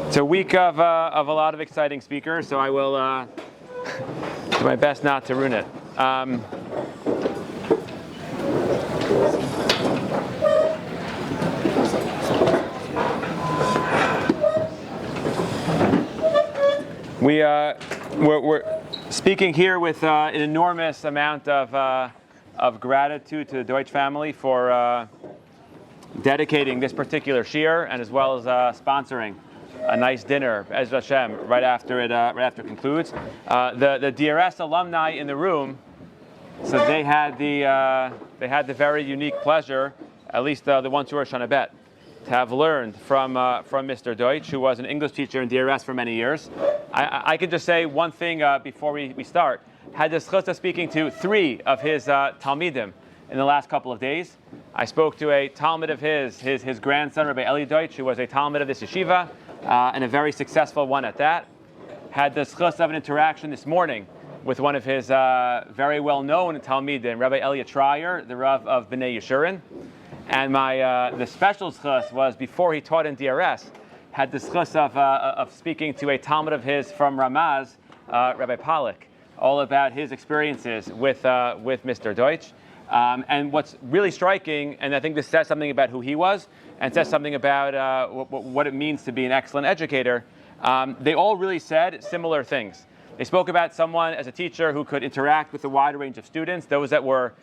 It's a week of a lot of exciting speakers, so I will do my best not to ruin it. We're speaking here with an enormous amount of gratitude to the Deutsch family for dedicating this particular shiur, and as well as sponsoring a nice dinner, Ezra Hashem, right after it concludes. The DRS alumni in the room, so they had the very unique pleasure, at least the ones who are Shabbat, to have learned from Mr. Deutsch, who was an English teacher in DRS for many years. I could just say one thing before we start. Had the zchus of speaking to 3 of his Talmidim in the last couple of days. I spoke to a Talmud of his grandson, Rabbi Eli Deutsch, who was a Talmud of this yeshiva, and a very successful one at that. Had the zchus of an interaction this morning with one of his very well-known Talmidim, Rabbi Elia Trier, the Rav of Bnei Yeshurun. And the special zchus was before he taught in DRS, had the zchus of speaking to a Talmud of his from Ramaz, Rabbi Pollack, all about his experiences with Mr. Deutsch. And what's really striking, and I think this says something about who he was, and says something about what it means to be an excellent educator, they all really said similar things. They spoke about someone as a teacher who could interact with a wide range of students, those that were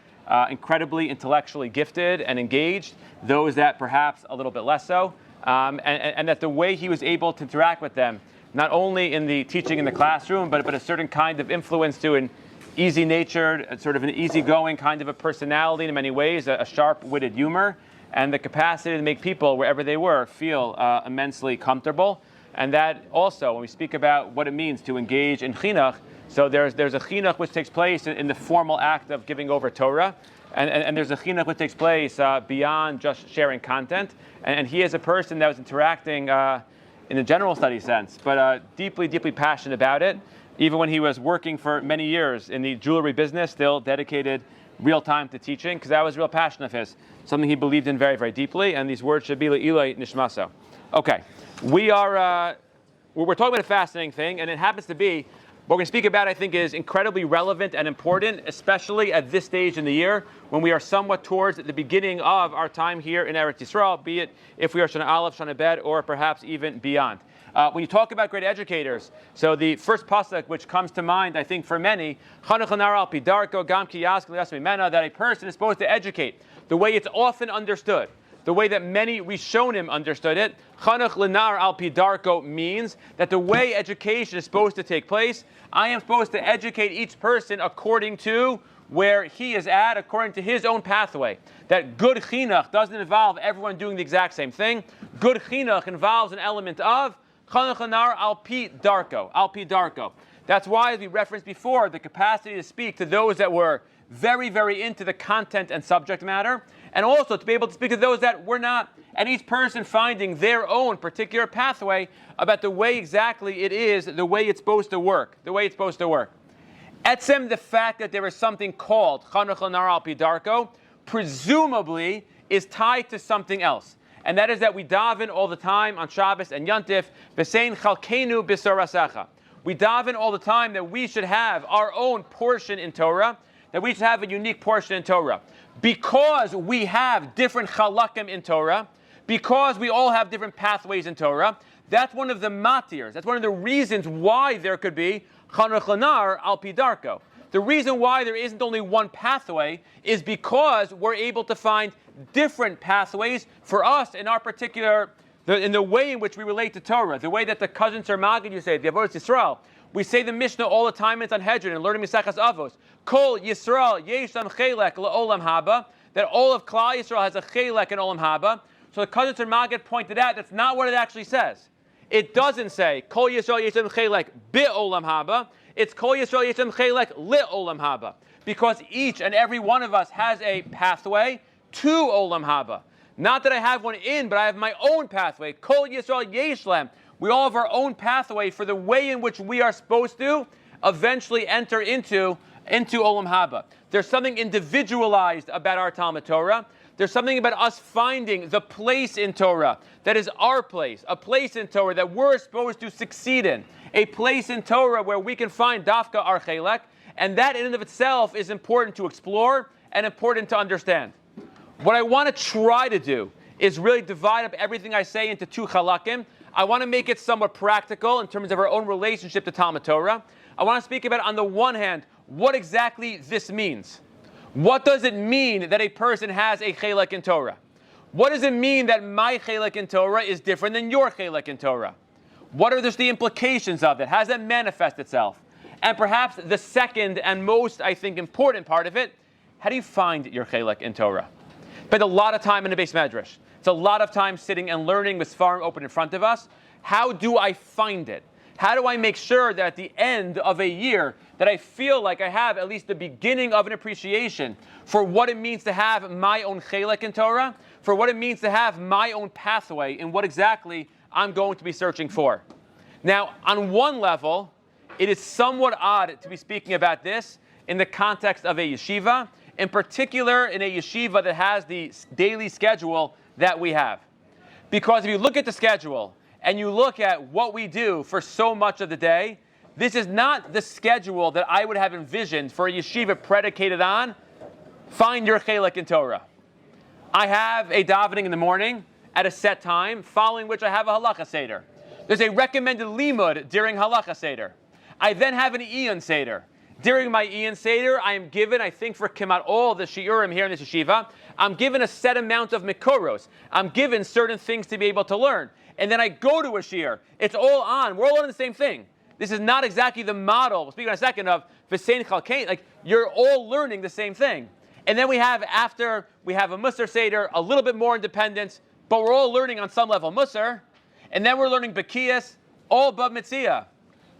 incredibly intellectually gifted and engaged, those that perhaps a little bit less so, and that the way he was able to interact with them, not only in the teaching in the classroom, but a certain kind of influence to an easy-natured, sort of an easygoing kind of a personality in many ways, a sharp-witted humor, and the capacity to make people, wherever they were, feel immensely comfortable. And that also, when we speak about what it means to engage in chinuch, so there's a chinuch which takes place in the formal act of giving over Torah, and there's a chinuch which takes place beyond just sharing content. And he is a person that was interacting in the general study sense, but deeply, deeply passionate about it. Even when he was working for many years in the jewelry business, still dedicated real time to teaching, because that was a real passion of his, something he believed in very, very deeply. And these words should be le'ilai nishmaso. Okay, we're talking about a fascinating thing, and it happens to be what we're going to speak about, I think, is incredibly relevant and important, especially at this stage in the year when we are somewhat towards the beginning of our time here in Eretz Yisrael, be it if we are Shana Aleph, Shana Bet, or perhaps even beyond. When you talk about great educators, so the first pasuk which comes to mind, I think, for many, that a person is supposed to educate the way it's often understood, the way that many Rishonim understood it. Chanukh lenar al pi darko means that the way education is supposed to take place, I am supposed to educate each person according to where he is at, according to his own pathway. That good chinuch doesn't involve everyone doing the exact same thing. Good chinuch involves an element of Chanukh lenar al pi darko, al pi darko. That's why, as we referenced before, the capacity to speak to those that were very, very into the content and subject matter, and also to be able to speak to those that were not, and each person finding their own particular pathway about the way exactly it is, the way it's supposed to work, Etzem, the fact that there is something called Chanukh lenar al pi darko, presumably is tied to something else. And that is that we daven all the time on Shabbos and Yontif, B'sein chalkenu b'sorasecha. We daven all the time that we should have our own portion in Torah, that we should have a unique portion in Torah. Because we have different chalakim in Torah, because we all have different pathways in Torah, that's one of the matirs, that's one of the reasons why there could be Chanukh lenar al pi darko. The reason why there isn't only one pathway is because we're able to find different pathways for us in our particular, in the way in which we relate to Torah, the way that the cousin Sir Magid, you say, the Avodas Yisrael. We say the Mishnah all the time, it's on Hedron, and learning Mesechas Avos. Kol Yisrael Yesham Chelek LaOlam Haba, that all of Klal Yisrael has a Chelek in Olam Haba. So the cousin Sir Magid pointed out that's not what it actually says. It doesn't say Kol Yisrael Yesham Chelek Bi-Olam Haba. It's Kol Yisrael Yesham Chelek Li-Olam Haba. Because each and every one of us has a pathway to Olam Haba. Not that I have one in, but I have my own pathway. Kol Yisrael Yeshlem. We all have our own pathway for the way in which we are supposed to eventually enter into Olam Haba. There's something individualized about our Talmud Torah. There's something about us finding the place in Torah that is our place, a place in Torah that we're supposed to succeed in, a place in Torah where we can find dafka our chelek, and that in and of itself is important to explore and important to understand. What I want to try to do is really divide up everything I say into two chalakim. I want to make it somewhat practical in terms of our own relationship to Talmud Torah. I want to speak about, on the one hand, what exactly this means. What does it mean that a person has a chelek in Torah? What does it mean that my chelek in Torah is different than your chelek in Torah? What are just the implications of it? How does that manifest itself? And perhaps the second and most, I think, important part of it, how do you find your chelek in Torah? Spend a lot of time in the Beis Medrash. It's a lot of time sitting and learning with Sfarim open in front of us. How do I find it? How do I make sure that at the end of a year that I feel like I have at least the beginning of an appreciation for what it means to have my own chelek in Torah, for what it means to have my own pathway in what exactly I'm going to be searching for? Now, on one level, it is somewhat odd to be speaking about this in the context of a yeshiva, in particular in a yeshiva that has the daily schedule that we have. Because if you look at the schedule and you look at what we do for so much of the day, this is not the schedule that I would have envisioned for a yeshiva predicated on find your chelek in Torah. I have a davening in the morning at a set time, following which I have a halacha seder. There's a recommended limud during halacha seder. I then have an Ian seder. During my Ian seder, I am given, I think for Kimat all the shiurim here in this yeshiva, I'm given a set amount of mikoros. I'm given certain things to be able to learn. And then I go to a shiur. It's all on. We're all learning the same thing. This is not exactly the model. We'll speak in a second of V'sein Chalkein. Like, you're all learning the same thing. And then we have, after we have a Musar Seder, a little bit more independence, but we're all learning on some level Musar. And then we're learning Bekiyas, all Bab Mitzvah.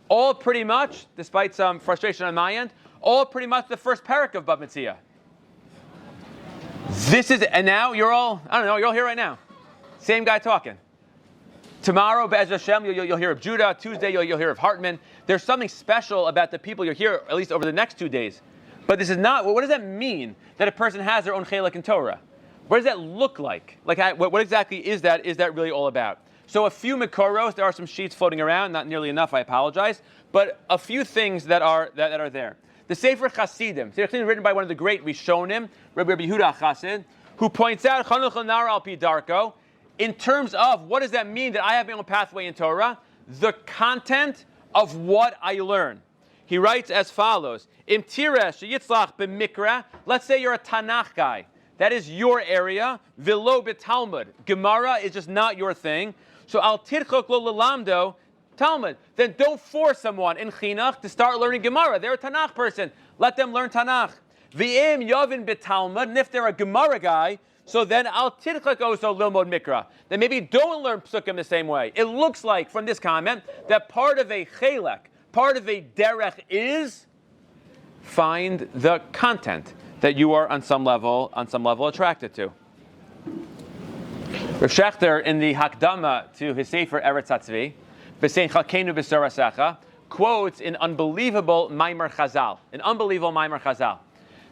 All pretty much, despite some frustration on my end, all pretty much the first parak of Bab Mitzvah. This is, and now you're all, I don't know, you're all here right now. Same guy talking. Tomorrow, Be'ez Hashem, you'll hear of Judah. Tuesday, you'll hear of Hartman. There's something special about the people you're here, at least over the next 2 days. But this is not, what does that mean that a person has their own chelek in Torah? What does that look like? Like, what exactly is that really all about? So a few Mikoros, there are some sheets floating around, not nearly enough, I apologize, but a few things that are there. The Sefer Chasidim, written by one of the great Rishonim, Rabbi Yehuda Chassid, who points out, Chanuch l'nar al pi darko, in terms of what does that mean that I have my own pathway in Torah, the content of what I learn. He writes as follows, Im tireh sheyitzlach b'mikra, let's say you're a Tanakh guy. That is your area. V'lo b'talmud. Gemara is just not your thing. So al tirchok lo lelamdo Talmud. Then don't force someone in chinuch to start learning Gemara. They're a Tanakh person. Let them learn Tanakh. V'im yavin b'talmud. And if they're a Gemara guy, so then al tirchok also lilmod mikra. Then maybe don't learn psukim the same way. It looks like from this comment that part of a chelek, part of a derech is find the content that you are on some level attracted to. Rav Shechter, in the Hakdama to his Sefer Eretz HaTzvi, V'sein Chalkeinu B'Sorasecha, quotes an unbelievable Maimar Chazal.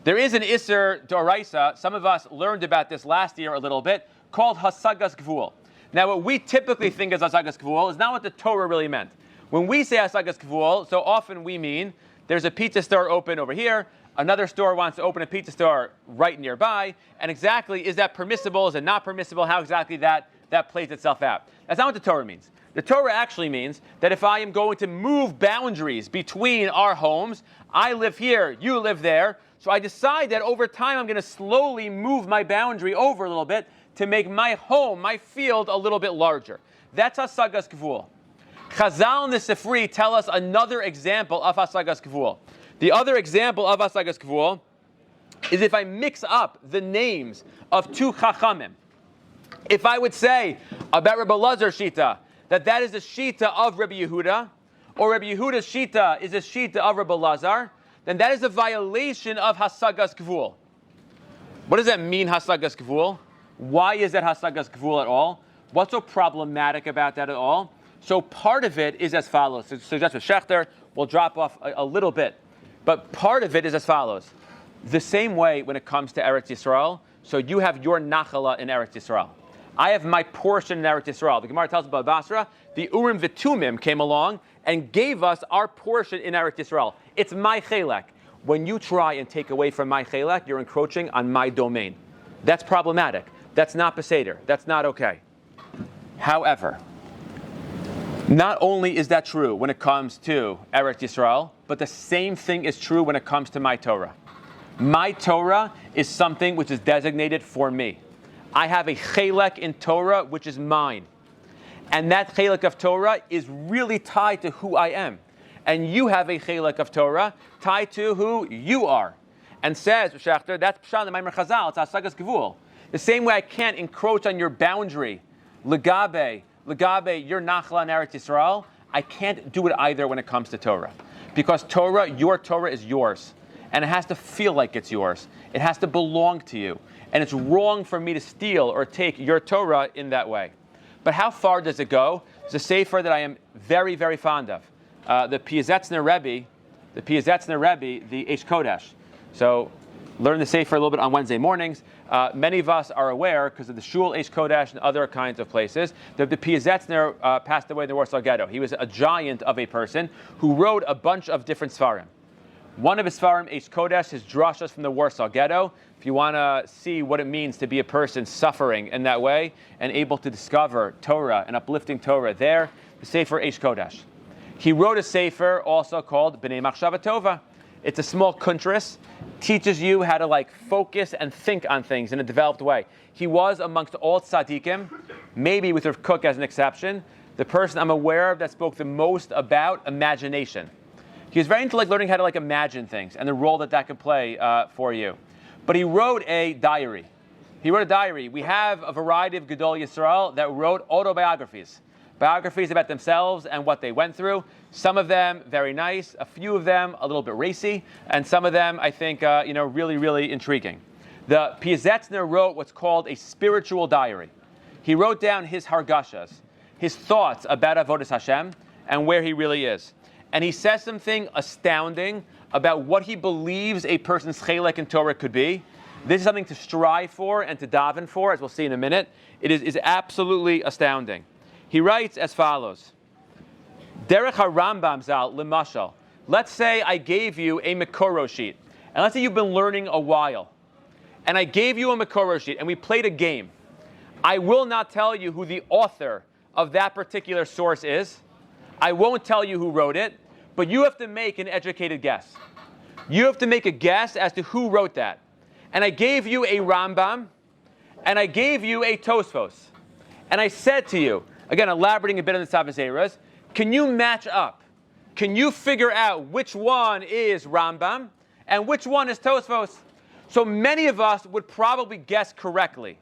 There is an Isser Doraisa, some of us learned about this last year a little bit, called Hasagas Gvul. Now what we typically think as Hasagas Gvul is not what the Torah really meant. When we say Hasagas Gvul, so often we mean there's a pizza store open over here, another store wants to open a pizza store right nearby, and exactly, is that permissible, is it not permissible, how exactly that plays itself out. That's not what the Torah means. The Torah actually means that if I am going to move boundaries between our homes, I live here, you live there, so I decide that over time I'm going to slowly move my boundary over a little bit to make my home, my field, a little bit larger. That's Hasagas Gvul. Chazal and the Sifri tell us another example of Hasagas Gvul. The other example of Hasagas Gvul is if I mix up the names of two Chachamim. If I would say about Rabbi Lazar Shita, that is the Shita of Rabbi Yehuda, or Rabbi Yehuda's Shita is the Shita of Rabbi Lazar, then that is a violation of Hasagas Gvul. What does that mean, Hasagas Gvul? Why is that Hasagas Gvul at all? What's so problematic about that at all? So part of it is as follows. So just with Shechter, we'll drop off a little bit. But part of it is as follows. The same way when it comes to Eretz Yisrael, So you have your nachala in Eretz Yisrael. I have my portion in Eretz Yisrael. The Gemara tells about Basra, the Urim V'Tumim came along and gave us our portion in Eretz Yisrael. It's my chelek. When you try and take away from my chelek, you're encroaching on my domain. That's problematic. That's not beseder. That's not okay. However, not only is that true when it comes to Eretz Yisrael, but the same thing is true when it comes to my Torah. My Torah is something which is designated for me. I have a chelek in Torah which is mine. And that chelek of Torah is really tied to who I am. And you have a chelek of Torah tied to who you are. And says, Shachter, that's Pshat in the Maimer Chazal, it's Asagas Gevul. The same way I can't encroach on your boundary, Legabe, your Nachla in Eretz Yisrael, I can't do it either when it comes to Torah. Because Torah, your Torah is yours. And it has to feel like it's yours. It has to belong to you. And it's wrong for me to steal or take your Torah in that way. But how far does it go? It's a sefer that I am very, very fond of. The Piazetzner Rebbe, the Eish Kodesh. So learn the sefer a little bit on Wednesday mornings. Many of us are aware, because of the Shul Eish Kodesh and other kinds of places, that the Piazetzner passed away in the Warsaw Ghetto. He was a giant of a person who wrote a bunch of different svarim. One of his svarim, Eish Kodesh, his drashas from the Warsaw Ghetto. If you want to see what it means to be a person suffering in that way and able to discover Torah and uplifting Torah there, the sefer Eish Kodesh. He wrote a sefer also called B'nai Machshava Tova. It's a small kuntris, teaches you how to focus and think on things in a developed way. He was amongst all tzaddikim, maybe with Rav Kook as an exception, the person I'm aware of that spoke the most about imagination. He was very into learning how to imagine things and the role that could play for you. But he wrote a diary. We have a variety of Gedol Yisrael that wrote autobiographies. Biographies about themselves and what they went through. Some of them very nice, a few of them a little bit racy, and some of them I think really, really intriguing. The Piazetzner wrote what's called a spiritual diary. He wrote down his hargashas, his thoughts about Avodas Hashem and where he really is. And he says something astounding about what he believes a person's chelek in Torah could be. This is something to strive for and to daven for, as we'll see in a minute. It is absolutely astounding. He writes as follows. Derech HaRambam Zal Lemashal. Let's say I gave you a Makoro sheet. And let's say you've been learning a while. And I gave you a Makoro sheet and we played a game. I will not tell you who the author of that particular source is. I won't tell you who wrote it. But you have to make an educated guess. You have to make a guess as to who wrote that. And I gave you a Rambam, and I gave you a Tosfos. And I said to you, again, elaborating a bit on the Tzavas, can you match up? Can you figure out which one is Rambam and which one is Tosfos? So many of us would probably guess correctly.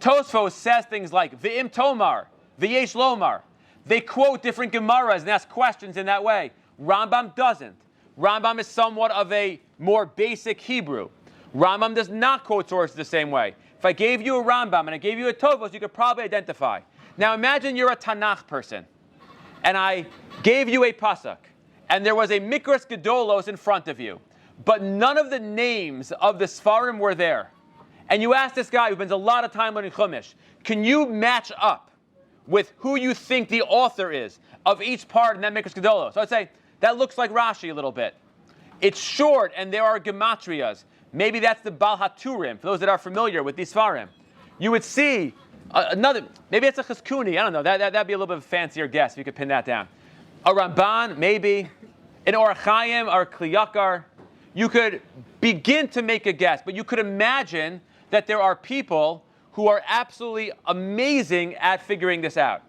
Tosfos says things like, V'im Tomar, V'yesh Lomar. They quote different Gemaras and ask questions in that way. Rambam doesn't. Rambam is somewhat of a more basic Hebrew. Rambam does not quote sources the same way. If I gave you a Rambam and I gave you a Tovos, you could probably identify. Now imagine you're a Tanakh person, and I gave you a Pasuk, and there was a Mikras Gedolos in front of you, but none of the names of the Sfarim were there. And you ask this guy who spends a lot of time learning Chumash, can you match up with who you think the author is of each part in that Mikras Gedolos? So I'd say, that looks like Rashi a little bit. It's short, and there are gematrias. Maybe that's the Bal HaTurim, for those that are familiar with these Sfarim. You would see another, maybe it's a Chizkuni, I don't know, that'd be a little bit of a fancier guess if you could pin that down. A Ramban, maybe. An Or Chaim or Kliyakar. You could begin to make a guess, but you could imagine that there are people who are absolutely amazing at figuring this out.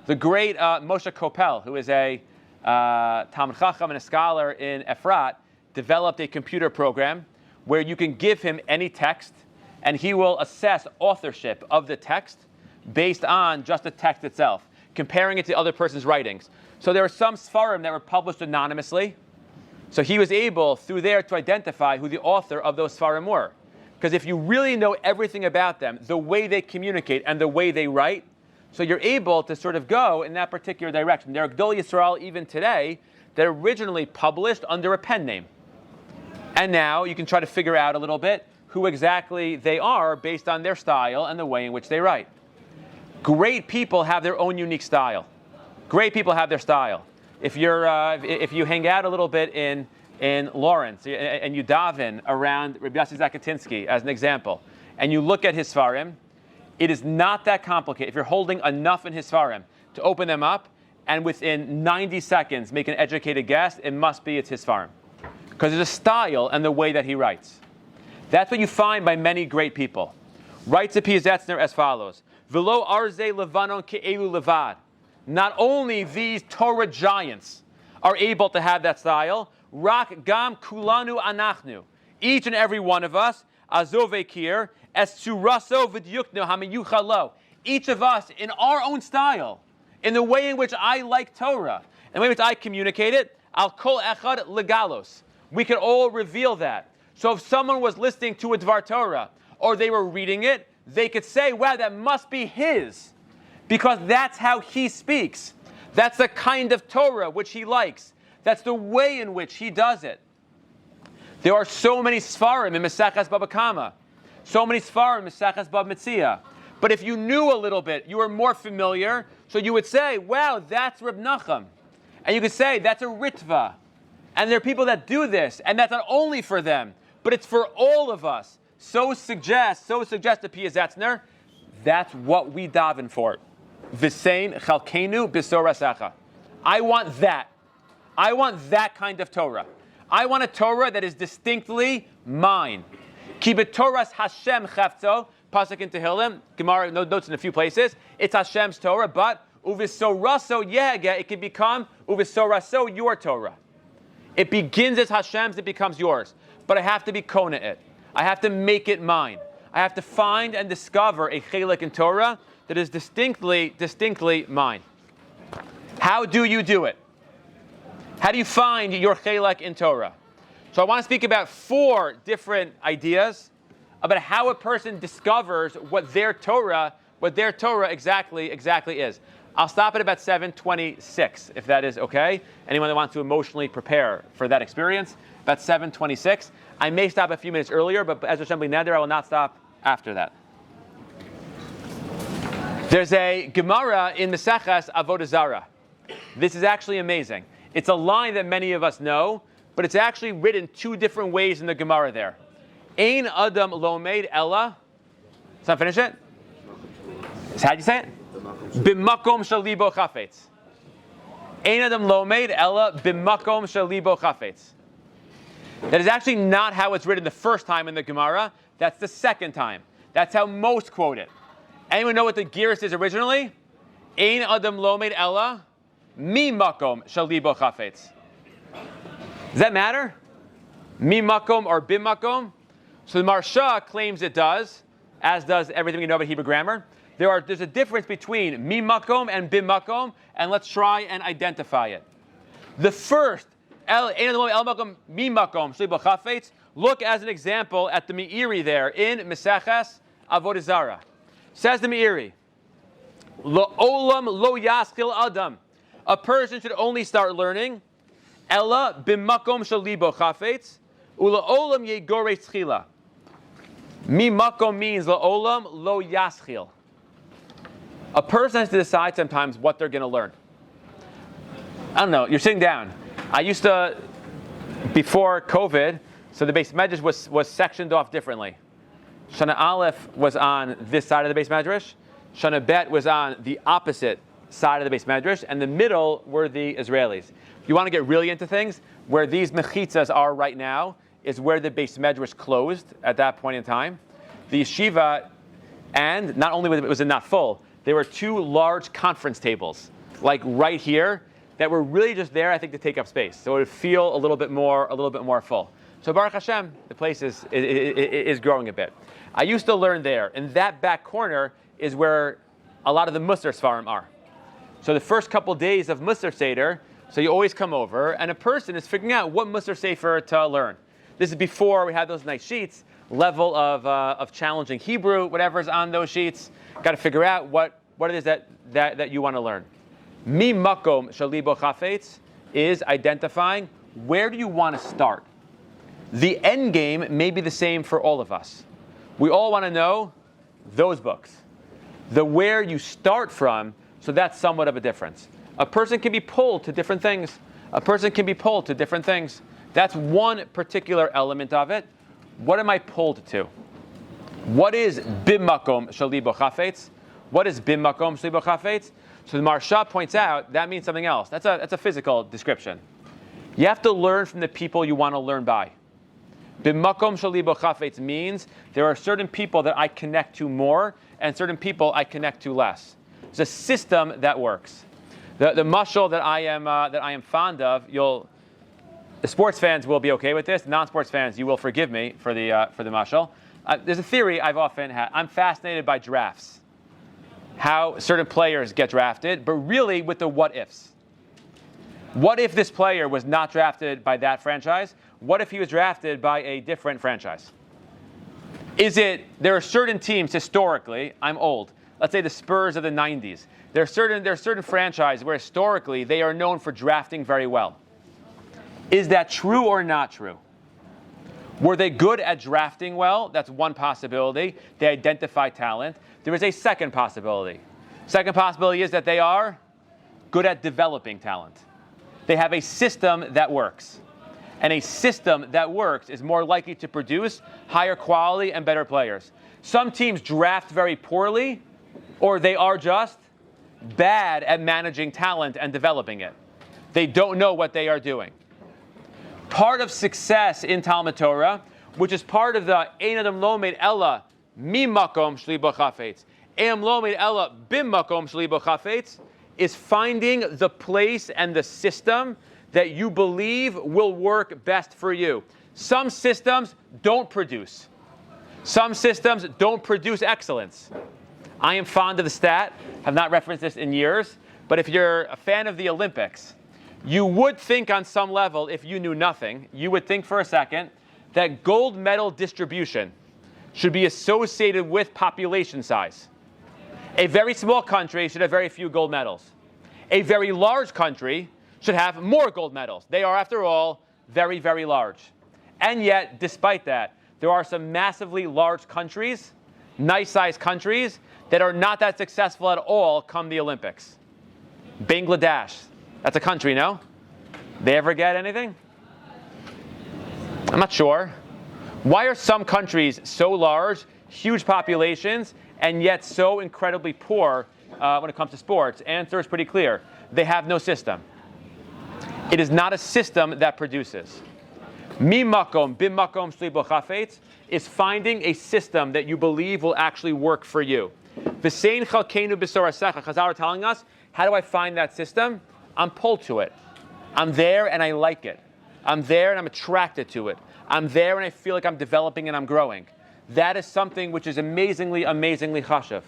The great Moshe Kopel, who is a Talmud Chacham and a scholar in Efrat, developed a computer program where you can give him any text and he will assess authorship of the text based on just the text itself, comparing it to other person's writings. So there are some Sfarim that were published anonymously. So he was able, through there, to identify who the author of those Sfarim were. Because if you really know everything about them, the way they communicate and the way they write, so you're able to sort of go in that particular direction. There are Gdol Yisrael even today that originally published under a pen name. And now you can try to figure out a little bit who exactly they are based on their style and the way in which they write. Great people have their own unique style. Great people have their style. If you hang out a little bit in Lawrence and you daven around Rabbi Yossi Zakatinsky as an example, and you look at his Sfarim, it is not that complicated. If you're holding enough in his Sfarim to open them up and within 90 seconds make an educated guess, it's his Sfarim. Because there's a style and the way that he writes. That's what you find by many great people. Writes a Piazetzner as follows: V'lo arze levanon ke'elu levad. Not only these Torah giants are able to have that style, rak gam kulanu anachnu. Each and every one of us, azovekir, es tsuraso v'dyuknu hamiyuchalo. Each of us, in our own style, in the way in which I like Torah, in the way in which I communicate it, al kol echad legalos. We can all reveal that. So if someone was listening to a Dvar Torah, or they were reading it, they could say, wow, that must be his. Because that's how he speaks. That's the kind of Torah which he likes. That's the way in which he does it. There are so many Sfarim in Meseches Baba Kama. So many Sfarim in Meseches Baba Metzia. But if you knew a little bit, you were more familiar, so you would say, wow, that's Reb Nachum. And you could say, that's a Ritva. And there are people that do this, and that's not only for them, but it's for all of us. So suggest to Piazetzner, that's what we daven for. V'sein chalkenu b'sorasecha. I want that. I want that kind of Torah. I want a Torah that is distinctly mine. Ki b'toras Hashem chefzo, pasuk in Tehillim, Gemara notes in a few places, it's Hashem's Torah, but uvisoraso yehege, it can become uvisoraso your Torah. It begins as Hashem's, it becomes yours. But I have to be kona it. I have to make it mine. I have to find and discover a chelik in Torah that is distinctly mine. How do you do it? How do you find your chelik in Torah? So I want to speak about 4 different ideas about how a person discovers what their Torah exactly is. I'll stop at about 7:26, if that is okay. Anyone that wants to emotionally prepare for that experience, about 7:26. I may stop a few minutes earlier, but as Hashem Neder, I will not stop after that. There's a Gemara in Meseches Avodah Zarah. This is actually amazing. It's a line that many of us know, but it's actually written 2 different ways in the Gemara there. Ein Adam Lomed Ella. Let's finish it. How do you say it? B'makom shalibo chafetz. Ein Adam Lomed Ella b'makom shalibo chafetz. That is actually not how it's written the first time in the Gemara. That's the second time. That's how most quote it. Anyone know what the Giris is originally? Ein Adam Lomed Ella mi makom shalibo chafetz. Does that matter? Mi makom or bim makom? So the Marsha claims it does, as does everything we know about Hebrew grammar. There's a difference between mi makom and bim makom, and let's try and identify it. The first, look as an example at the Meiri there in Meseches Avodah Zarah. Says the Meiri, Lo'olam lo yaskil adam. A person should only start learning Ella b'makom shalibo chafetz u'la'olam yegorei tzchila. Mi makom means la'olam lo yaschil. A person has to decide sometimes what they're going to learn. I don't know. You're sitting down. I used to, before COVID, so the Beis Medrash was sectioned off differently. Shana Aleph was on this side of the Beis Medrash. Shana Bet was on the opposite side of the Beis Medrash, and the middle were the Israelis. If you want to get really into things, where these mechitzas are right now is where the Beis Medrash closed at that point in time. The yeshiva, and not only was it not full, there were 2 large conference tables, like right here, that were really just there, I think, to take up space. So it would feel a little bit more full. So Baruch Hashem, the place is growing a bit. I used to learn there. In that back corner is where a lot of the Musar Sfarim are. So the first couple days of Musar Seder, so you always come over, and a person is figuring out what Musar Sefer to learn. This is before we had those nice sheets, level of challenging Hebrew, whatever's on those sheets. Got to figure out what it is that you want to learn. Mi makom shalibo chafetz is identifying where do you want to start. The end game may be the same for all of us. We all want to know those books. The where you start from, so that's somewhat of a difference. A person can be pulled to different things. A person can be pulled to different things. That's one particular element of it. What am I pulled to? What is bimmakom shalibo chafetz? What is bimmakom shalibo chafetz? So the Maharsha points out that means something else. That's a physical description. You have to learn from the people you want to learn by. Bimmakom shalibo chafetz means there are certain people that I connect to more and certain people I connect to less. It's a system that works. The mashal that I am fond of, the sports fans will be okay with this. The non-sports fans, you will forgive me for the mashal. There's a theory I've often had. I'm fascinated by drafts, how certain players get drafted, but really with the what ifs. What if this player was not drafted by that franchise? What if he was drafted by a different franchise? There are certain teams historically, I'm old, let's say the Spurs of the 90s. There are certain franchises where historically they are known for drafting very well. Is that true or not true? Were they good at drafting well? That's one possibility. They identify talent. There is a second possibility. Second possibility is that they are good at developing talent. They have a system that works. And a system that works is more likely to produce higher quality and better players. Some teams draft very poorly, or they are just bad at managing talent and developing it. They don't know what they are doing. Part of success in Talmud Torah, which is part of the Ein Adam Lomed Ella Mimakom Shli Bo Chafetz, Ein Lomed Ella Bimmakom Shli Bo Chafetz, is finding the place and the system that you believe will work best for you. Some systems don't produce. Some systems don't produce excellence. I am fond of the stat, have not referenced this in years, but if you're a fan of the Olympics, you would think on some level, if you knew nothing, you would think for a second that gold medal distribution should be associated with population size. A very small country should have very few gold medals. A very large country should have more gold medals. They are, after all, very, very large. And yet, despite that, there are some massively large countries, nice-sized countries, that are not that successful at all come the Olympics. Bangladesh. That's a country, no? They ever get anything? I'm not sure. Why are some countries so large, huge populations, and yet so incredibly poor when it comes to sports? Answer is pretty clear. They have no system. It is not a system that produces. Mimakom, bimmakom shli bo chafetz is finding a system that you believe will actually work for you. V'sein chalkeinu b'sorasecha. Chazal are telling us, how do I find that system? I'm pulled to it. I'm there and I like it. I'm there and I'm attracted to it. I'm there and I feel like I'm developing and I'm growing. That is something which is amazingly, amazingly chashuv.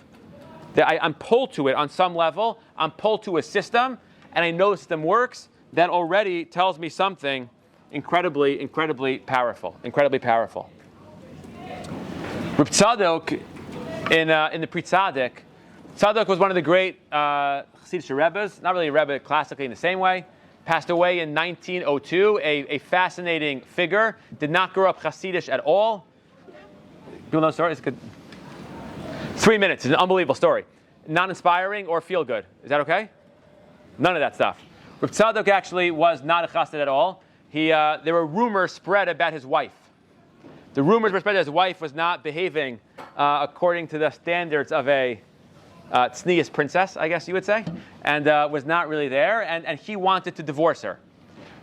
I'm pulled to it on some level. I'm pulled to a system and I know the system works. That already tells me something incredibly, incredibly powerful. Incredibly powerful. Reb Tzadok, in the Pri Tzaddik, Tzadok was one of the great Chassidish Rebbes, not really a Rebbe classically in the same way. Passed away in 1902, a fascinating figure. Did not grow up Chassidish at all. People know the story? It's good. 3 minutes. It's an unbelievable story. Not inspiring or feel good. Is that okay? None of that stuff. Reb Tzadok actually was not a chassid at all. There were rumors spread about his wife. The rumors were spread that his wife was not behaving according to the standards of a tznius princess, I guess you would say, and was not really there, and he wanted to divorce her.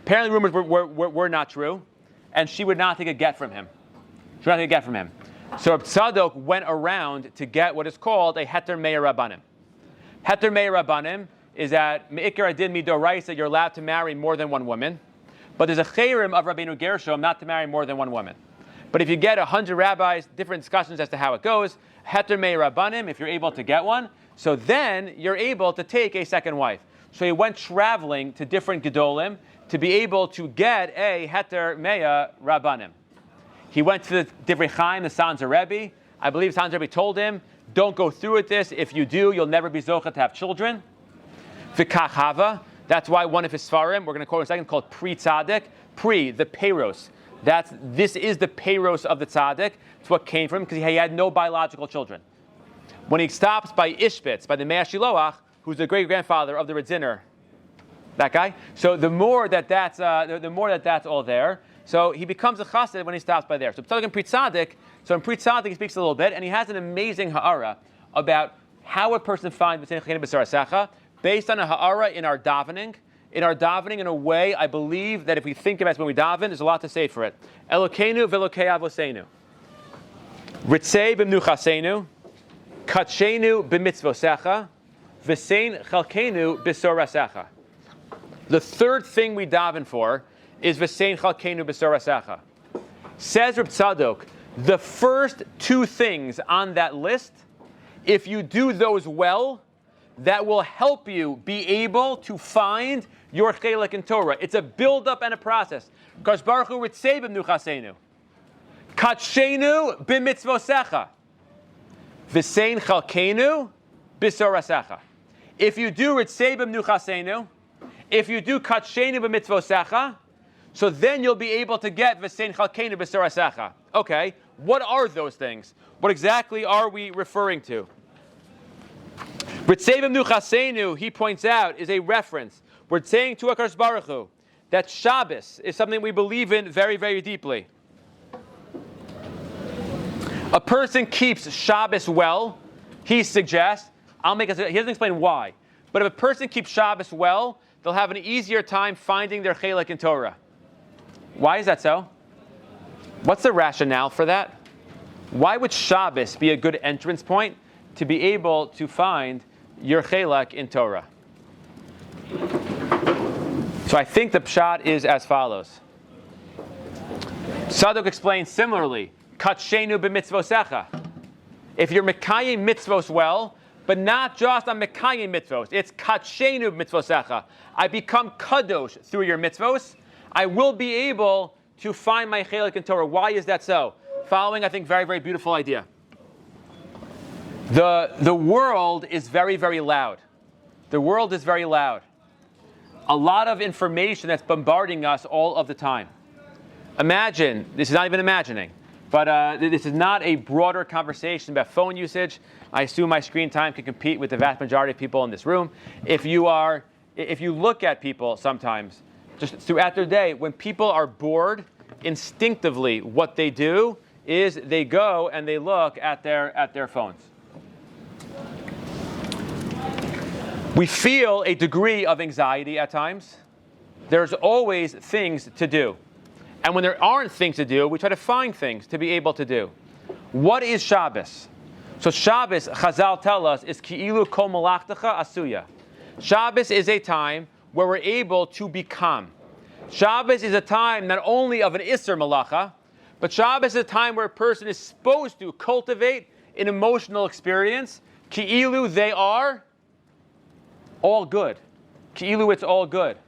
Apparently rumors were not true, and she would not take a get from him. She would not take a get from him. So Reb Tzadok went around to get what is called a heter meir rabbanim. Heter meir rabbanim is that me'ikar adin midoraisa, you're allowed to marry more than one woman, but there's a chayrim of Rabbeinu Gershom not to marry more than one woman. But if you get 100 rabbis, different discussions as to how it goes, heter meir rabbanim, if you're able to get one, so then you're able to take a second wife. So he went traveling to different gedolim to be able to get a heter meir rabbanim. He went to the Divrei Chaim, the Sanzer Rebbe. I believe Sanzer Rebbe told him, don't go through with this. If you do, you'll never be zocha to have children. V'kach hava. That's why one of his svarim, we're going to quote in a second, called Pri Tzaddik. Pri, the peiros, This is the peiros of the tzaddik. It's what came from him because he had no biological children. When he stops by Ishbitz, by the Mea Shiloach, who's the great-grandfather of the Redziner, that guy. So the more that's all there. So he becomes a chassid when he stops by there. So in Pri Tzaddik he speaks a little bit, and he has an amazing ha'ara about how a person finds V'sein Chalkeinu b'Sarasecha based on a ha'ara in our davening. In our davening, in a way, I believe that if we think about it when we daven, there's a lot to say for it. Elokeinu v'Elokei Avoseinu. Ritzei b'mnuchaseinu. Katshenu b'mitzvosecha. V'sein Chalkeinu b'Sarasecha. The third thing we daven for is V'sein Chalkeinu b'Sarasecha. Says Reb Tzadok, the first two things on that list, if you do those well, that will help you be able to find your chelek in Torah. It's a build-up and a process. Kadosh Baruch Hu ritzei b'mnuchaseinu. Katshenu b'mitzvosecha. V'sein Chalkeinu b'Sarasecha. If you do ritzei b'mnuchaseinu, if you do katshenu b'mitzvosecha, so then you'll be able to get v'sein Chalkeinu b'Sarasecha. Okay, what are those things? What exactly are we referring to? Ritzei b'mnuchaseinu, he points out, is a reference. We're saying to HaKadosh Baruch Hu that Shabbos is something we believe in very, very deeply. A person keeps Shabbos well, he suggests, he doesn't explain why, but if a person keeps Shabbos well, they'll have an easier time finding their chelek in Torah. Why is that so? What's the rationale for that? Why would Shabbos be a good entrance point to be able to find your chelek in Torah? So I think the pshat is as follows. Tzadok explains similarly, Katshenu b'mitzvosecha. If you're Mekayim mitzvos well, but not just on Mekayim mitzvos, it's Katshenu b'mitzvosecha. I become kadosh through your mitzvos. I will be able to find my chelek in Torah. Why is that so? Following, I think, very, very beautiful idea. The world is very, very loud. The world is very loud. A lot of information that's bombarding us all of the time. Imagine, this is not even imagining, but this is not a broader conversation about phone usage. I assume my screen time can compete with the vast majority of people in this room. If you look at people sometimes, just throughout their day, when people are bored, instinctively what they do is they go and they look at their phones. We feel a degree of anxiety at times. There's always things to do. And when there aren't things to do, we try to find things to be able to do. What is Shabbos? So Shabbos, Chazal tell us, is ki'ilu kol malachtecha asuya. Shabbos is a time where we're able to become. Shabbos is a time not only of an Isser malacha, but Shabbos is a time where a person is supposed to cultivate an emotional experience. Ki'ilu, they are all good. Ki'ilu, it's all good.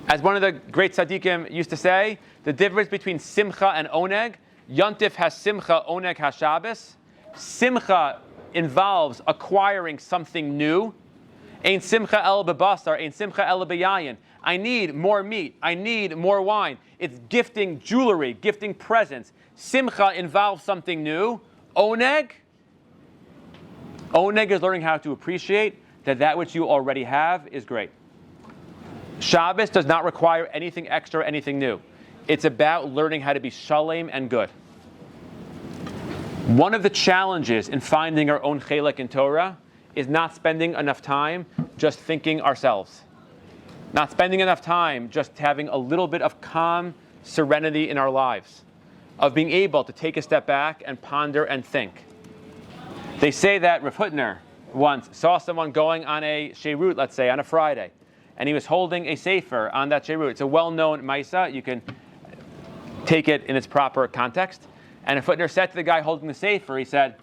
As one of the great tzaddikim used to say, the difference between simcha and oneg, Yontif has simcha, oneg has Shabbos. Simcha involves acquiring something new. Ein simcha el bebasar, ein simcha el beyayin. I need more meat. I need more wine. It's gifting jewelry, gifting presents. Simcha involves something new. Oneg is learning how to appreciate that which you already have is great. Shabbos does not require anything extra, anything new. It's about learning how to be shalem and good. One of the challenges in finding our own chelek in Torah is not spending enough time just thinking ourselves. Not spending enough time just having a little bit of calm serenity in our lives. Of being able to take a step back and ponder and think. They say that Rav Hutner once saw someone going on a sheirut, let's say, on a Friday. And he was holding a sefer on that sheirut. It's a well-known maisa. You can take it in its proper context. And Rav Hutner said to the guy holding the sefer, he said,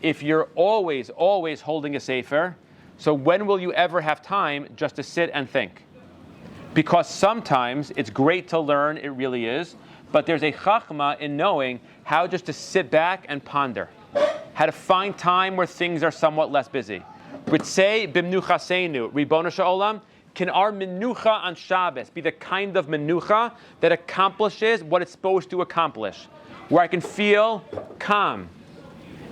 if you're always holding a sefer, so when will you ever have time just to sit and think? Because sometimes it's great to learn, it really is, but there's a chachma in knowing how just to sit back and ponder. How to find time where things are somewhat less busy. Ritzei b'mnuchaseinu, Ribono shel olam, can our menucha on Shabbos be the kind of menucha that accomplishes what it's supposed to accomplish? Where I can feel calm.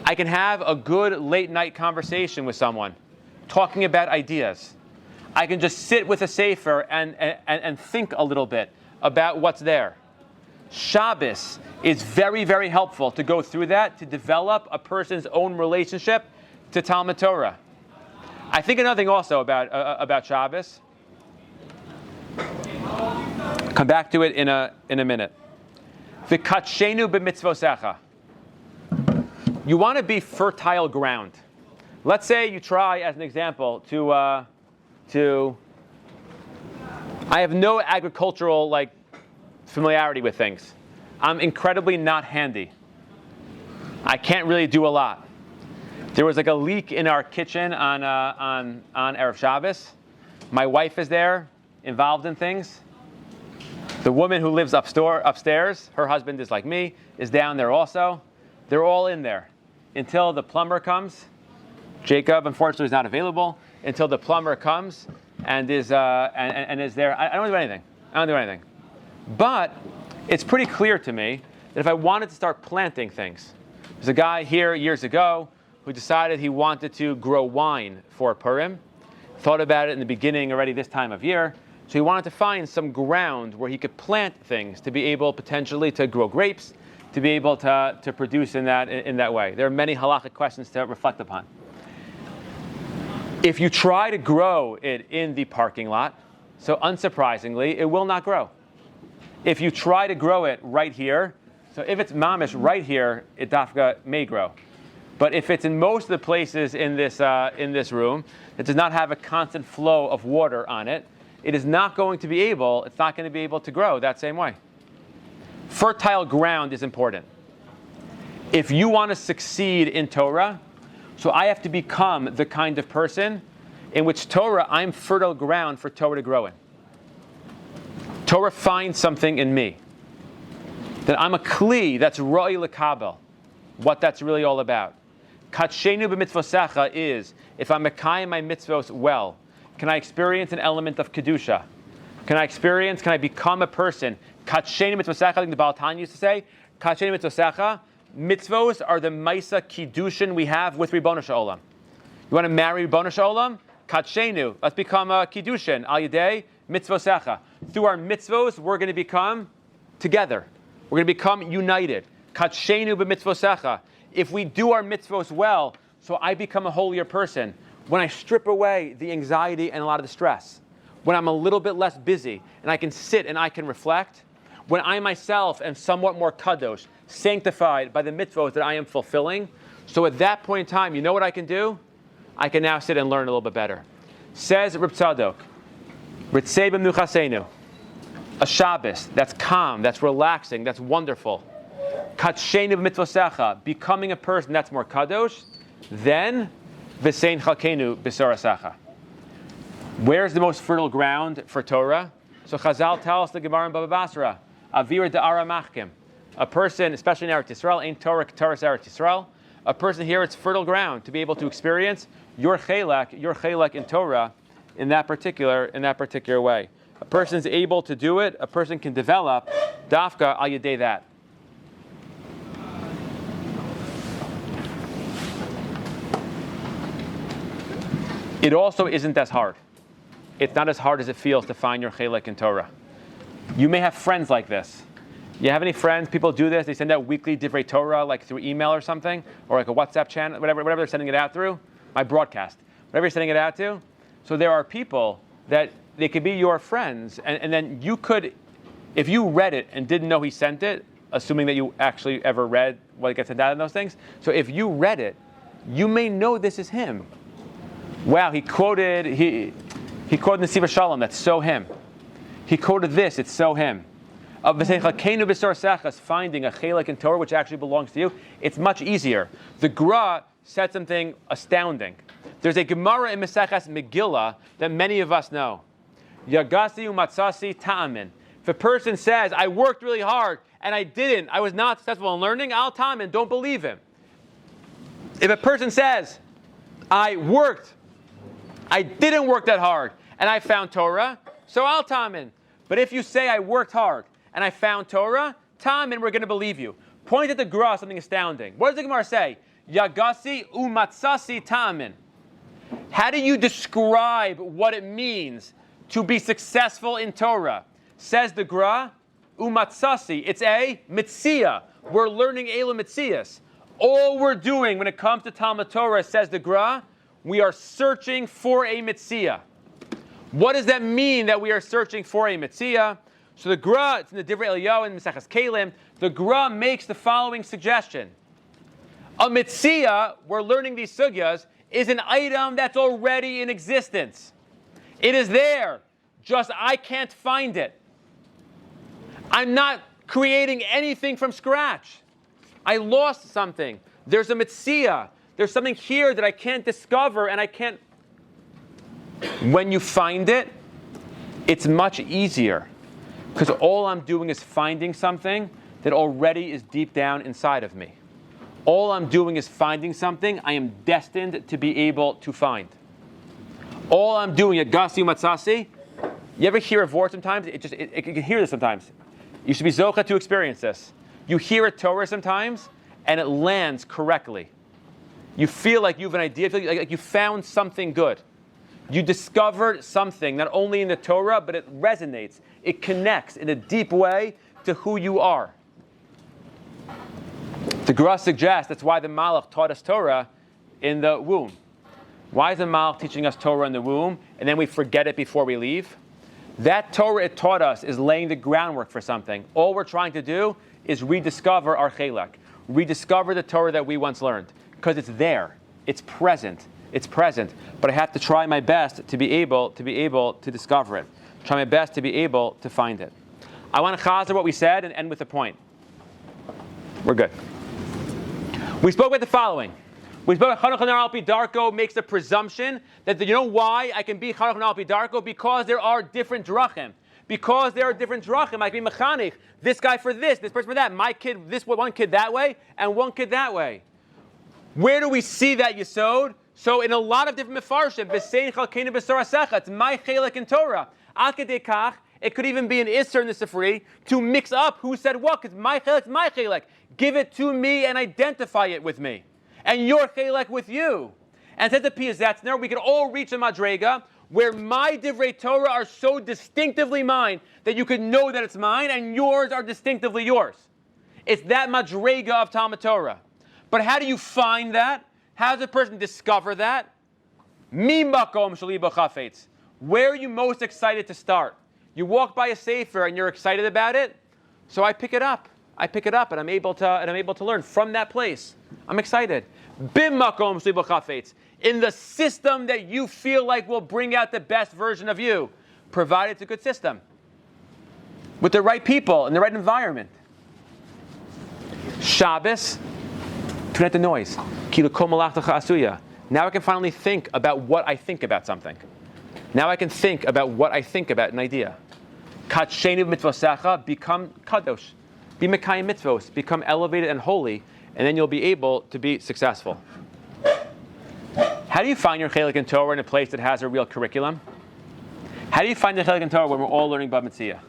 I can have a good late night conversation with someone, talking about ideas. I can just sit with a sefer and think a little bit about what's there. Shabbos is very, very helpful to go through that, to develop a person's own relationship to Talmud Torah. I think another thing also about Shabbos, come back to it in a minute. V'katshenu b'mitzvosecha. You want to be fertile ground. Let's say you try, as an example, I have no agricultural familiarity with things. I'm incredibly not handy. I can't really do a lot. There was a leak in our kitchen on Erev Shabbos. My wife is there, involved in things. The woman who lives upstairs, her husband is like me, is down there also. They're all in there until the plumber comes. Jacob, unfortunately, is not available until the plumber comes and is there. I don't do anything. But it's pretty clear to me that if I wanted to start planting things, there's a guy here years ago who decided he wanted to grow wine for Purim. Thought about it in the beginning already this time of year. So he wanted to find some ground where he could plant things to be able potentially to grow grapes, to be able to produce in that way. There are many halachic questions to reflect upon. If you try to grow it in the parking lot, so unsurprisingly, it will not grow. If you try to grow it right here, so if it's mamish right here, it dafka may grow. But if it's in most of the places in this room, it does not have a constant flow of water on it, it's not going to be able to grow that same way. Fertile ground is important. If you want to succeed in Torah, so I have to become the kind of person in which Torah, I'm fertile ground for Torah to grow in. Torah finds something in me. That I'm a kli that's ro'i l'kabel, what that's really all about. Katshenu b'mitzvosecha is, if I'm mekayim my mitzvos well, can I experience an element of kedusha? Can I become a person? Katshenu mitzvosecha, I think the Baal Tanya used to say, Katshenu mitzvosecha, mitzvos are the maisa kiddushin we have with Ribono Sha'olam. You want to marry Ribono Sha'olam? Katshenu, let's become a kiddushin, al yedei mitzvosecha. Through our mitzvos, we're going to become together. We're going to become united. Katshenu b'mitzvosecha. If we do our mitzvos well, so I become a holier person. When I strip away the anxiety and a lot of the stress, when I'm a little bit less busy and I can sit and I can reflect, when I myself am somewhat more kadosh, sanctified by the mitzvot that I am fulfilling, so at that point in time, you know what I can do? I can now sit and learn a little bit better. Says Reb Tzadok, Ritzei b'mnuchasenu, a Shabbos that's calm, that's relaxing, that's wonderful. Katshenu b'mitzvosecha, becoming a person that's more kadosh, then v'sein chalkenu b'sorasecha. Where's the most fertile ground for Torah? So Chazal tells the Gemara in Baba Basra, Avira da'ara machkim. A person, especially in Eretz Yisrael, ain't Torah Eretz Yisrael. A person here, it's fertile ground to be able to experience your chelek in Torah in that particular way. A person is able to do it. A person can develop dafka al yedei that. It also isn't as hard. It's not as hard as it feels to find your chelek in Torah. You may have friends like this. You have any friends? People do this. They send out weekly divrei Torah, like through email or something, or like a WhatsApp channel, whatever they're sending it out through. My broadcast, whatever you're sending it out to. So there are people that they could be your friends, and then you could, if you read it and didn't know he sent it, assuming that you actually ever read what gets sent out in those things. So if you read it, you may know this is him. Wow, he quoted Nesiva Shalom, that's so him. He quoted this, it's so him. Of finding a chelek in Torah which actually belongs to you, it's much easier. The Gra said something astounding. There's a Gemara in Maseches Megillah that many of us know. Yagasi umatzasi ta'amin. If a person says, I worked really hard and I was not successful in learning, I'll ta'amin, don't believe him. If a person says, I didn't work that hard, and I found Torah, so I'll tamin. But if you say I worked hard and I found Torah, tamin, we're going to believe you. Point at the Gra, something astounding. What does the Gemara say? Yagasi umatsasi tamin. How do you describe what it means to be successful in Torah? Says the Gra, umatsasi. It's a mitzia. We're learning Ela Mitzias. All we're doing when it comes to Talmud Torah, says the Gra, we are searching for a mitzia. What does that mean that we are searching for a mitzia? So the Gra, it's in the Divrei Eliyahu in Maseches Kelim, the Gra makes the following suggestion. A mitzia, we're learning these sugyas, is an item that's already in existence. It is there, just I can't find it. I'm not creating anything from scratch. I lost something. There's a mitzia. There's something here that I can't discover and I can't. When you find it, it's much easier because all I'm doing is finding something that already is deep down inside of me. All I'm doing is finding something I am destined to be able to find. All I'm doing, Yagasi Matsasi, you ever hear a word sometimes? You can hear this sometimes. You should be zocha to experience this. You hear a Torah sometimes, and it lands correctly. You feel like you have an idea, feel like you found something good. You discovered something, not only in the Torah, but it resonates. It connects in a deep way to who you are. The Gra suggests that's why the Malach taught us Torah in the womb. Why is the Malach teaching us Torah in the womb, and then we forget it before we leave? That Torah it taught us is laying the groundwork for something. All we're trying to do is rediscover our chelak, rediscover the Torah that we once learned, because it's there, it's present, but I have to try my best to be able to discover it, try my best to be able to find it. I want to chazer what we said and end with a point. We're good. We spoke about the following. We spoke about Chanukah Nar Alpi Darko makes the presumption that you know why I can be Chanukah Nar Alpi Darko? Because there are different drachim. Because there are different drachim. I can be mechanich. This guy for this person for that. My kid, this one kid that way, and one kid that way. Where do we see that yesod? So in a lot of different mefarshim, v'sein chalkeinu b'sorasecha, it's my chelek in Torah. Ad kedei kach, it could even be an isser in the Sifri to mix up who said what, because my chelek is my chelek. Give it to me and identify it with me. And your chelek with you. And says the Piazetzner, we can all reach a madrega where my divrei Torah are so distinctively mine that you can know that it's mine, and yours are distinctively yours. It's that madrega of Talmud Torah. But how do you find that? How does a person discover that? Mi makom shali b'chafetz. Where are you most excited to start? You walk by a sefer and you're excited about it, so I pick it up. And I'm able to learn from that place. I'm excited. Bim makom shali b'chafetz. In the system that you feel like will bring out the best version of you, provided it's a good system, with the right people in the right environment. Shabbos, turn out the noise. Now I can finally think about what I think about something. Now I can think about what I think about an idea. Katshenu mitzvosecha, become kadosh. Be mekayim mitzvos, become elevated and holy, and then you'll be able to be successful. How do you find your chelik in Torah in a place that has a real curriculum? How do you find your chelik in Torah when we're all learning Bava Metzia?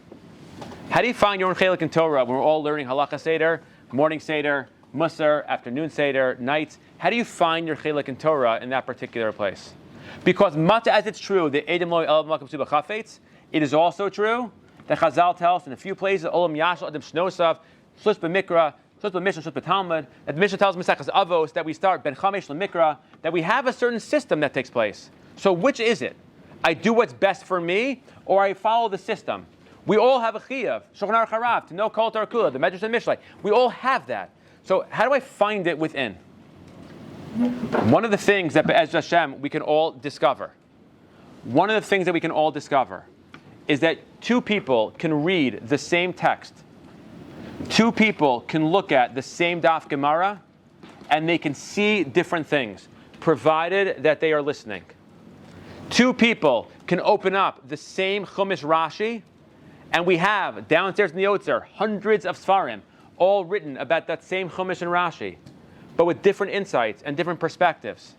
How do you find your own chelik in Torah when we're all learning halacha seder, morning seder, musar, afternoon seder, nights? How do you find your chelik in Torah in that particular place? Because much as it's true that Edom lo elav makom suba chafetz, it is also true that Chazal tells us in a few places, Olam Yashal Adam Shnosav, Shlus b'Mikra, Shlus b'Mishnah, Shlus b'Talmud, that the Mishnah tells Mesechus Avos that we start Ben Chamesh l'Mikra, that we have a certain system that takes place. So which is it? I do what's best for me, or I follow the system? We all have a chiyuv, Shulchan Aruch Harav, to know Kol Torah Kula, the Medrash and Mishlei. We all have that. So how do I find it within? One of the things that Be'ez Hashem we can all discover, is that two people can read the same text. Two people can look at the same Daf Gemara, and they can see different things, provided that they are listening. Two people can open up the same Chumash Rashi, and we have, downstairs in the Yotzer, hundreds of Sfarim, all written about that same Chumash and Rashi, but with different insights and different perspectives.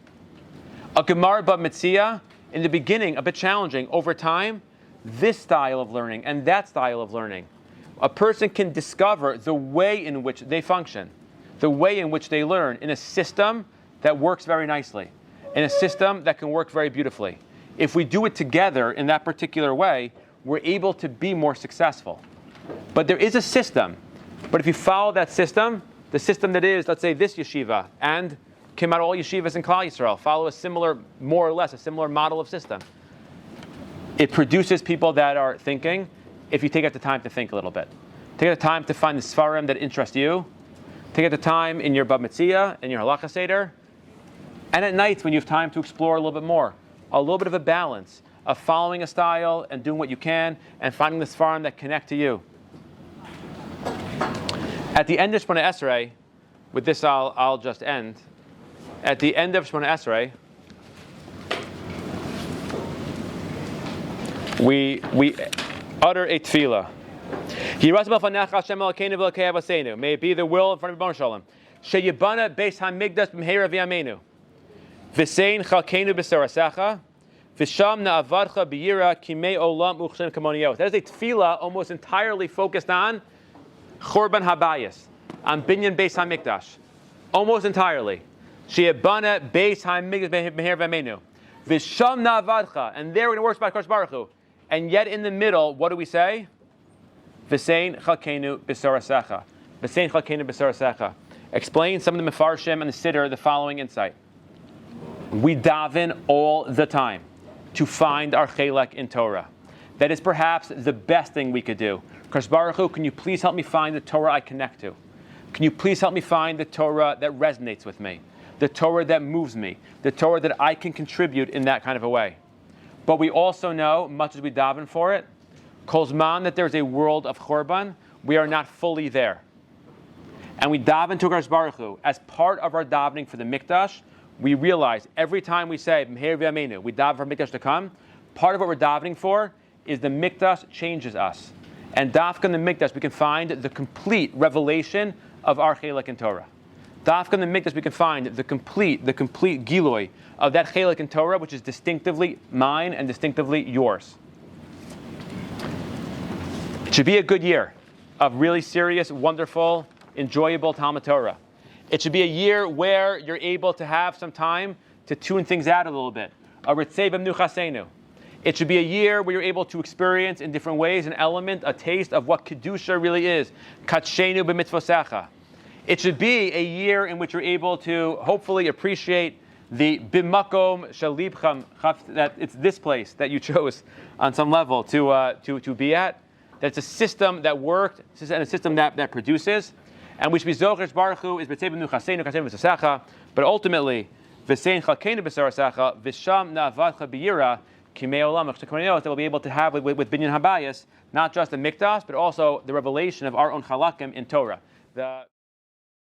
A Gemara Bava Metzia In the beginning, a bit challenging. Over time, this style of learning and that style of learning. A person can discover the way in which they function, the way in which they learn in a system that works very nicely, in a system that can work very beautifully. If we do it together in that particular way, we're able to be more successful. But there is a system. But if you follow that system, the system that is, let's say, this yeshiva, and came out all yeshivas in Klal Yisrael, follow a similar, more or less, a similar model of system. It produces people that are thinking, if you take out the time to think a little bit. Take out the time to find the svarim that interest you. Take out the time in your Bab Metzia, in your Halacha Seder, and at nights when you have time to explore a little bit more. A little bit of a balance of following a style and doing what you can and finding the svarim that connect to you. At the end of Shemona Esrei, with this I'll just end. At the end of Shemona Esrei, we utter a tefillah. May it be the will in front of Rebbeinu Shalom. Sheyibana beis hamikdash b'mheira v'yameinu. V'sein chalkeinu b'sarasecha. V'sham na'avadcha b'yira kimei olam uchshem kamoniot. That is a tefillah almost entirely focused on Chorban Habayis, on Binyan beis hamikdash. Almost entirely. Sheyibana beis hamikdash b'mheira v'yameinu. V'sham na'avadcha. And there we're going to work by Kosh Baruch Hu. And yet in the middle, what do we say? V'sein chalkeinu b'sarasecha. V'sein chalkeinu b'sarasecha. Explain some of the Mefarshim and the Siddur the following insight. We daven all the time to find our chelek in Torah. That is perhaps the best thing we could do. Kosh Baruch Hu, can you please help me find the Torah I connect to? Can you please help me find the Torah that resonates with me? The Torah that moves me? The Torah that I can contribute in that kind of a way? But we also know, much as we daven for it, Kol Zman that there's a world of Chorban, we are not fully there. And we daven to Kosh Baruch Hu. As part of our davening for the Mikdash, we realize every time we say, B'mheir v'yameinu, we daven for Mikdash to come, part of what we're davening for is the Mikdash changes us. And dafka in the Mikdash, we can find the complete revelation of our chelek in Torah. Dafka in the Mikdash, we can find the complete giloi of that chelek in Torah, which is distinctively mine and distinctively yours. It should be a good year of really serious, wonderful, enjoyable Talmud Torah. It should be a year where you're able to have some time to tune things out a little bit. A ritzei b'mnuchasenu. It should be a year where you're able to experience in different ways an element, a taste of what Kedusha really is. Katshenu b'mitzvosecha. It should be a year in which you're able to hopefully appreciate the bimakom shalibcham, that it's this place that you chose on some level to be at. That it's a system that worked and a system that produces. And we should be Zocher Baruch Hu is B'tzei b'nuchasenu kasem v'sasecha, but ultimately V'sein chalkeinu b'sarasecha V'sham na'avadcha b'yira kimei olam that we'll be able to have with Binyan Habayis, not just the Mikdash, but also the revelation of our own halakim in Torah.